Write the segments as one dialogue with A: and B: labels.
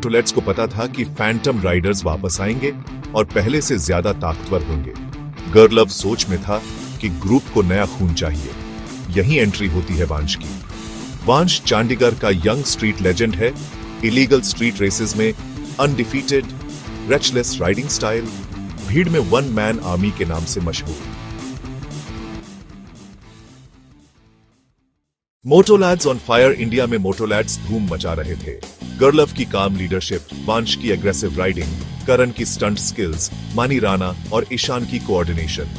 A: मोटोलेट्स को पता था कि फैंटम राइडर्स वापस आएंगे और पहले से ज्यादा ताकतवर होंगे। गर्लव सोच में था कि ग्रुप को नया खून चाहिए। यही एंट्री होती है वांश की। वांश चंडीगढ़ का यंग स्ट्रीट लेजेंड है। इलीगल स्ट्रीट रेसेस में अनडिफीटेड, रेचलेस राइडिंग स्टाइल, भीड़ में वन मैन आर्मी के नाम से मशहूर। मोटोलैड्स ऑन फायर इंडिया में मोटोलैड्स धूम मचा रहे थे। गर्लव की काम लीडरशिप, वांश की एग्रेसिव राइडिंग, करण की स्टंट स्किल्स, मानी राणा और ईशान की कोऑर्डिनेशन,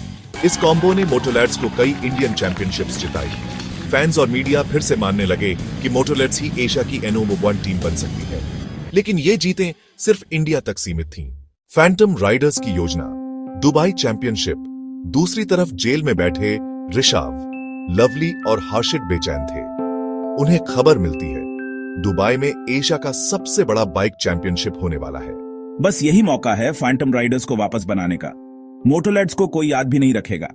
A: इस कॉम्बो ने मोटोलैड्स को कई इंडियन चैंपियनशिप्स जिताई। फैंस और मीडिया फिर से मानने लगे कि मोटोलैड्स ही एशिया की नंबर 1 टीम बन सकती है। लेकिन ये जीतें सिर्फ इंडिया तक सीमित थीं। फैंटम राइडर्स की योजना, दुबई चैंपियनशिप। दूसरी तरफ जेल में बैठे ऋषभ, लवली और हर्षित बेचैन थे। उन्हें खबर मिलती है दुबई में एशिया का सबसे बड़ा बाइक चैंपियनशिप होने वाला है।
B: बस यही मौका है फैंटम राइडर्स को वापस बनाने का। मोटोलैड्स को कोई याद भी नहीं रखेगा,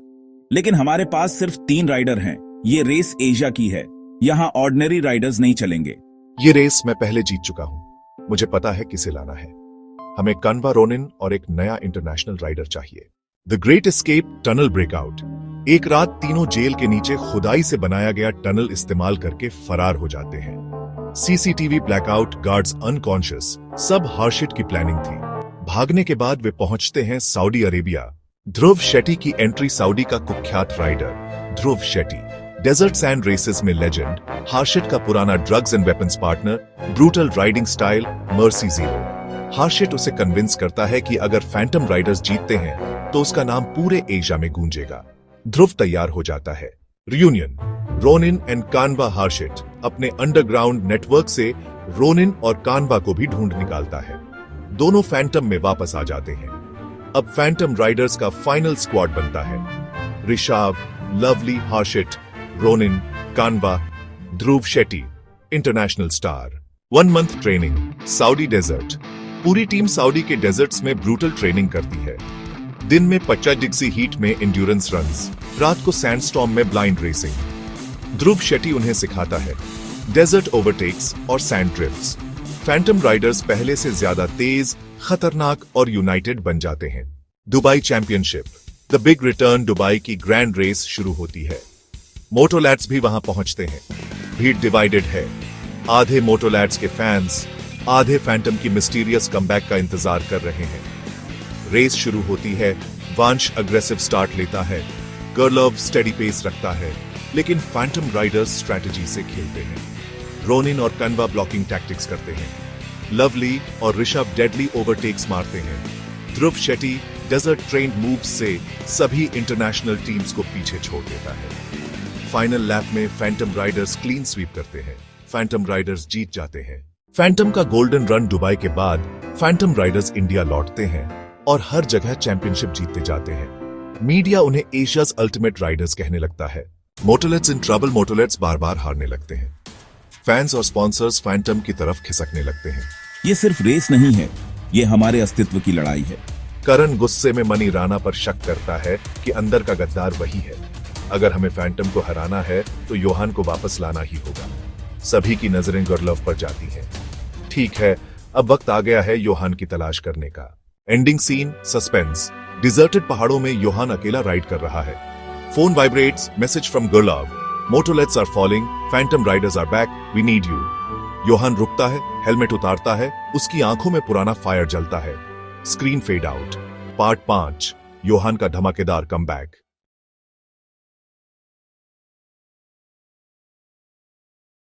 B: लेकिन हमारे पास सिर्फ 3 राइडर हैं। ये रेस एशिया की है, यहाँ ऑर्डिनरी राइडर्स नहीं चलेंगे।
A: ये रेस मैं पहले जीत चुका हूं। मुझे पता है किसे लाना है। हमें कान्वा रोनिन और एक नया इंटरनेशनल राइडर चाहिए। The great escape tunnel breakout. एक रात तीनों जेल के नीचे खुदाई से बनाया गया टनल इस्तेमाल करके फरार हो जाते हैं। सीसीटीवी ब्लैकआउट, गार्ड्स अनकॉन्शियस, सब हर्षित की प्लानिंग थी। भागने के बाद वे पहुंचते हैं सऊदी अरेबिया। ध्रुव शेट्टी की एंट्री, सऊदी का कुख्यात rider Dhruv Shetty, desert sand races में लेजेंड, हर्षित का पुराना drugs and weapons partner, brutal riding style, mercy zero. Harshit उसे कन्विंस करता है कि अगर फैंटम राइडर्स जीतते हैं तो उसका नाम पूरे एशिया में गूंजेगा। ध्रुव तैयार हो जाता है। Reunion, Ronin and Kanva. Harshit अपने अंडरग्राउंड नेटवर्क से रोनिन और कान्वा को भी ढूंढ निकालता है। दोनों फैंटम में वापस आ जाते हैं। अब फैंटम राइडर्स का फाइनल स्क्वाड बनता है। Rishabh, Lovely, Harshit, Ronin, Kanva, Dhruv Shetty, international star. 1 month training, Saudi desert. पूरी टीम सऊदी के डेजर्ट्स में ब्रूटल ट्रेनिंग करती है। दिन में 50 डिग्री हीट में इंड्योरेंस रन्स, रात को सैंडस्टॉर्म में ब्लाइंड रेसिंग। ध्रुव शेट्टी उन्हें सिखाता है डेजर्ट ओवरटेक्स और सैंड ड्रिफ्ट्स। फैंटम राइडर्स पहले से ज्यादा तेज, खतरनाक और यूनाइटेड बन जाते हैं। Dubai championship, the big return. Dubai की ग्रैंड रेस शुरू होती है। मोटोलैड्स भी वहां पहुंचते हैं। भीड़ डिवाइडेड है। आधे मोटोलैड्स के फैंस, आधे फैंटम की मिस्टीरियस कमबैक का इंतजार कर रहे हैं। रेस शुरू होती है। वांश अग्रेसिव स्टार्ट लेता है। गर्लव स्टेडी पेस रखता है, लेकिन फैंटम राइडर्स स्ट्रैटेजी से खेलते हैं। रोनिन और कान्वा ब्लॉकिंग टैक्टिक्स करते हैं। लवली और ऋषभ डेडली ओवरटेक्स मारते हैं। ध्रुव शेट्टी डेजर्ट ट्रेन्ड मूव्स से सभी इंटरनेशनल टीम्स को पीछे छोड़ देता है। फाइनल लैप में फैंटम राइडर्स क्लीन स्वीप करते हैं। फैंटम राइडर्स जीत जाते हैं। फैंटम का गोल्डन रन दुबई के बाद फैंटम राइडर्स इंडिया लौटते हैं और हर जगह चैंपियनशिप जीतते जाते हैं। मीडिया उन्हें एशियाज अल्टीमेट राइडर्स कहने लगता है। मोटोलैड्स इन ट्रबल। मोटोलैड्स बार बार हारने लगते हैं। फैंस और स्पॉन्सर्स फैंटम की तरफ खिसकने लगते हैं।
B: ये सिर्फ रेस नहीं है, ये हमारे अस्तित्व की लड़ाई है।
A: करण गुस्से में मनी राणा पर शक करता है कि अंदर का गद्दार वही है। अगर हमें फैंटम को हराना है तो योहान को वापस लाना ही होगा। सभी की नजरें गर्लव पर जाती हैं। ठीक है, अब वक्त आ गया है योहान की तलाश करने का। Ending scene, suspense. डिजर्टेड पहाड़ों में योहान अकेला राइड कर रहा है। फोन वाइब्रेट्स, मैसेज फ्रॉम गर्लव। Motolads are falling, phantom riders are back, we need you. Yohan रुकता है, हेलमेट उतारता है, उसकी आंखों में पुराना फायर जलता है। Screen fade out. पार्ट 5, योहान का धमाकेदार कमबैक।